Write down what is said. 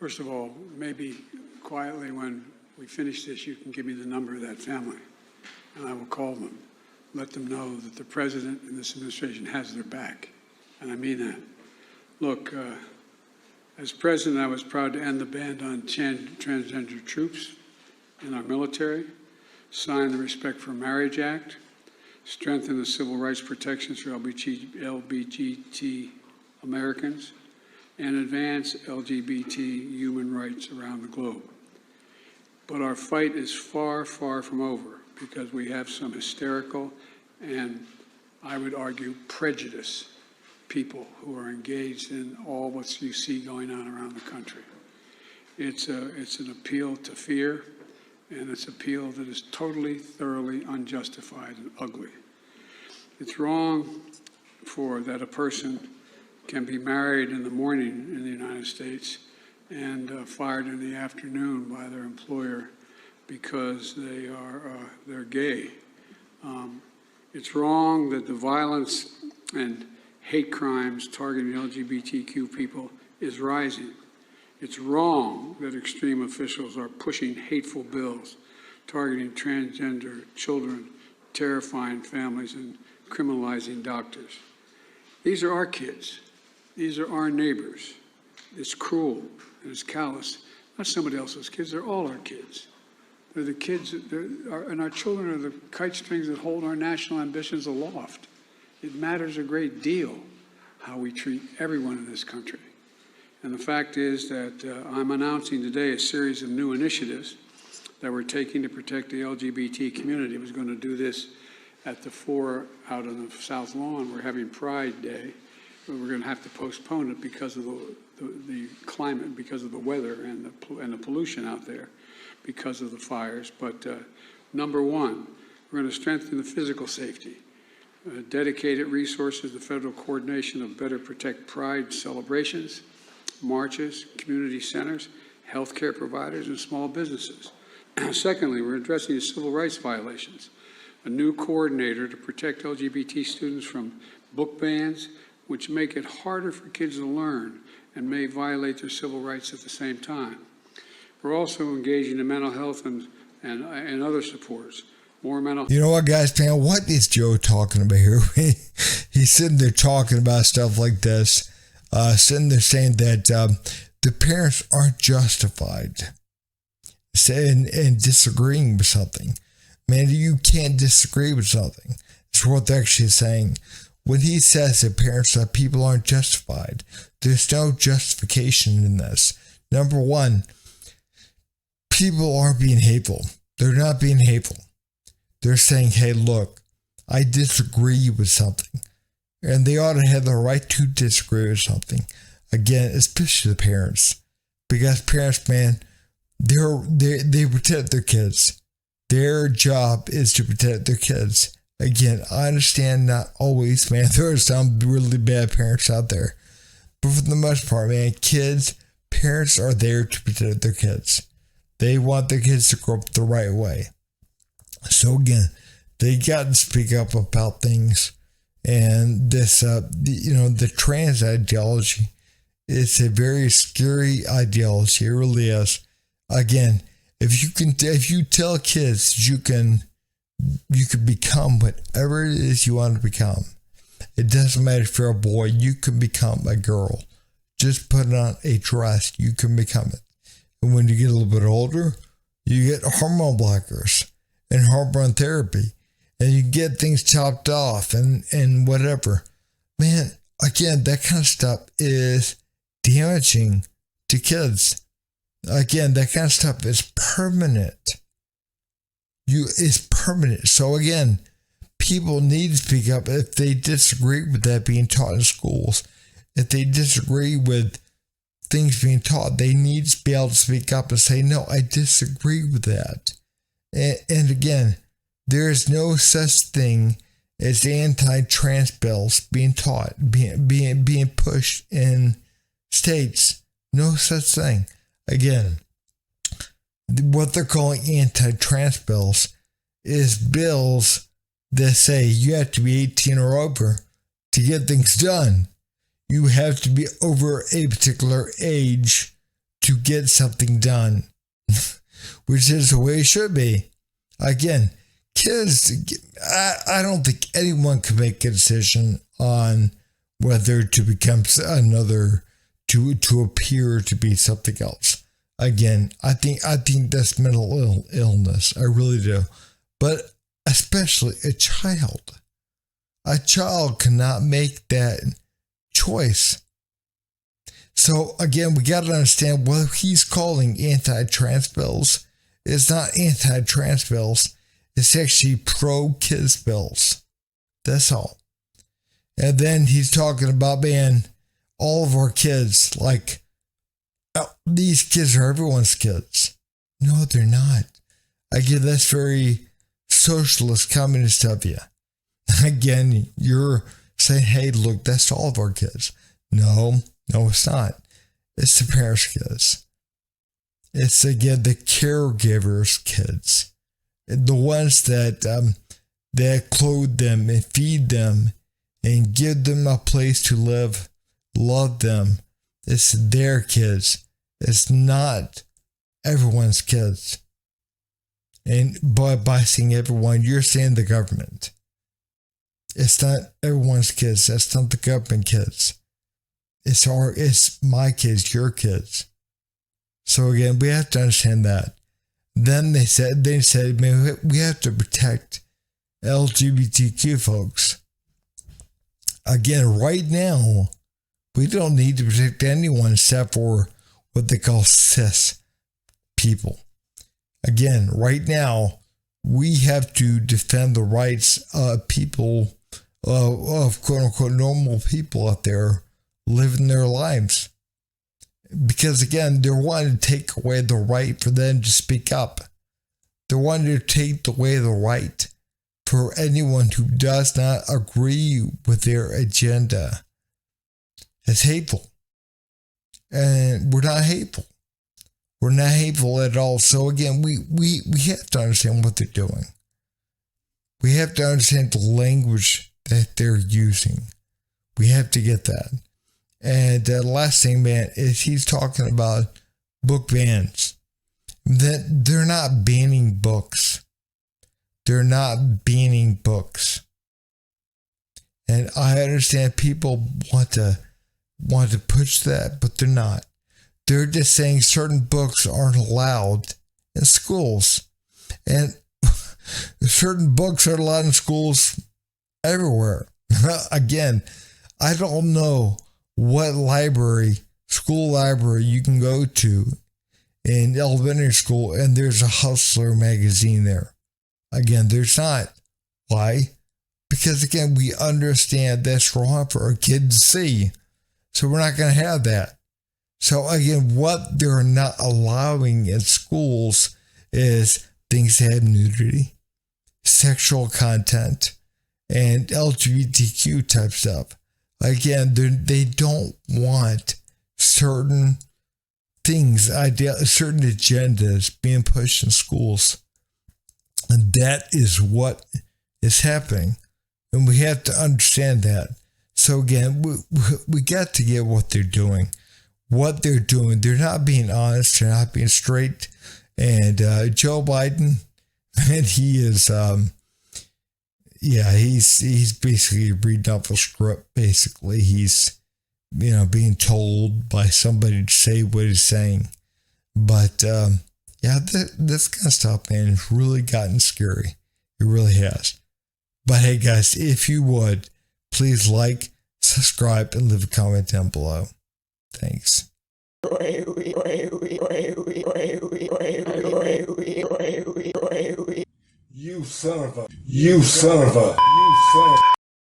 First of all, maybe quietly when we finish this, you can give me the number of that family, and I will call them, let them know that the president and this administration has their back, and I mean that. Look, as president, I was proud to end the ban on transgender troops in our military, sign the Respect for Marriage Act, strengthen the civil rights protections for LGBT Americans, and advance LGBT human rights around the globe. But our fight is far, far from over because we have some hysterical and, I would argue, prejudiced people who are engaged in all what you see going on around the country. It's an appeal to fear, and it's an appeal that is totally, thoroughly unjustified and ugly. It's wrong that a person can be married in the morning in the United States and fired in the afternoon by their employer because they're gay. It's wrong that the violence and hate crimes targeting LGBTQ people is rising. It's wrong that extreme officials are pushing hateful bills targeting transgender children, terrifying families, and criminalizing doctors. These are our kids. These are our neighbors. It's cruel and it's callous. Not somebody else's kids, they're all our kids. They're the kids, and our children are the kite strings that hold our national ambitions aloft. It matters a great deal how we treat everyone in this country. And the fact is that I'm announcing today a series of new initiatives that we're taking to protect the LGBT community. I was going to do this at the 4 out on the South Lawn. We're having Pride Day, but we're going to have to postpone it because of the climate, because of the weather and the pollution out there, because of the fires. But number one, we're going to strengthen the physical safety. Dedicated resources to federal coordination of better protect Pride celebrations, marches, community centers, healthcare providers, and small businesses. Secondly, we're addressing the civil rights violations. A new coordinator to protect LGBT students from book bans, which make it harder for kids to learn and may violate their civil rights at the same time. We're also engaging in mental health and other supports. More mental. You know what, guys, man? What is Joe talking about here? He's sitting there talking about stuff like this, sitting there saying that the parents aren't justified in disagreeing with something. Man, you can't disagree with something. That's what they're actually saying. When he says that parents, that people aren't justified, there's no justification in this. Number one, people aren't being hateful. They're not being hateful. They're saying, hey, look, I disagree with something. And they ought to have the right to disagree with something. Again, especially the parents. Because parents, man, they protect their kids. Their job is to protect their kids. Again, I understand not always, man. There are some really bad parents out there. But for the most part, man, parents are there to protect their kids. They want their kids to grow up the right way. So again, they got to speak up about things. And this, the trans ideology, it's a very scary ideology. It really is. Again, if you tell kids you can become whatever it is you want to become. It doesn't matter if you're a boy, you can become a girl. Just put on a dress, you can become it. And when you get a little bit older, you get hormone blockers and hormone therapy. And you get things chopped off and whatever. Man, again, that kind of stuff is damaging to kids. Again, that kind of stuff is permanent. It's permanent. So again, people need to speak up if they disagree with that being taught in schools. If they disagree with things being taught, they need to be able to speak up and say, no, I disagree with that. And again, there is no such thing as anti-trans bills being taught, being pushed in states. No such thing. Again, what they're calling anti-trans bills is bills that say you have to be 18 or over to get things done. You have to be over a particular age to to get something done, which is the way it should be. Again, kids, I don't think anyone can make a decision on whether to become another, to appear to be something else. Again, I think that's mental illness. I really do. But especially a child. A child cannot make that choice. So again, we got to understand what he's calling anti-trans bills. It's not anti-trans bills. It's actually pro-kids bills. That's all. And then he's talking about, man, all of our kids, like, these kids are everyone's kids. No, they're not. Again, that's very socialist, communist of you. Again, you're saying, hey, look, that's all of our kids. No, it's not. It's the parents' kids. It's, again, the caregivers' kids. The ones that clothe them and feed them and give them a place to live, love them. It's their kids. It's not everyone's kids. And by saying everyone, you're saying the government. It's not everyone's kids. That's not the government kids. It's my kids, your kids. So again, we have to understand that. Then they said, man, we have to protect LGBTQ folks. Again, right now, we don't need to protect anyone except for what they call cis people. Again, right now, we have to defend the rights of people, of quote unquote normal people out there living their lives. Because again, they're wanting to take away the right for them to speak up. They're wanting to take away the right for anyone who does not agree with their agenda. It's hateful. And we're not hateful. We're not hateful at all. So again, we have to understand what they're doing. We have to understand the language that they're using. We have to get that. And the last thing, man, is he's talking about book bans. That they're not banning books. They're not banning books. And I understand people want to push that, but they're not. They're just saying certain books aren't allowed in schools. And certain books are allowed in schools everywhere. Again, I don't know what school library you can go to in elementary school and there's a Hustler magazine there. Again, there's not. Why? Because again, we understand that's wrong for a kid to see. So we're not going to have that. So again, what they're not allowing in schools is things that have nudity, sexual content, and LGBTQ type stuff. Again, they don't want certain things, certain agendas being pushed in schools. And that is what is happening. And we have to understand that. So again, we got to get what they're doing. What they're doing, they're not being honest, they're not being straight. And Joe Biden, and he is, he's basically reading off a script. Basically, he's, being told by somebody to say what he's saying. But this kind of stuff, man, has really gotten scary. It really has. But hey, guys, if you would, please like, subscribe, and leave a comment down below. Thanks. You son of a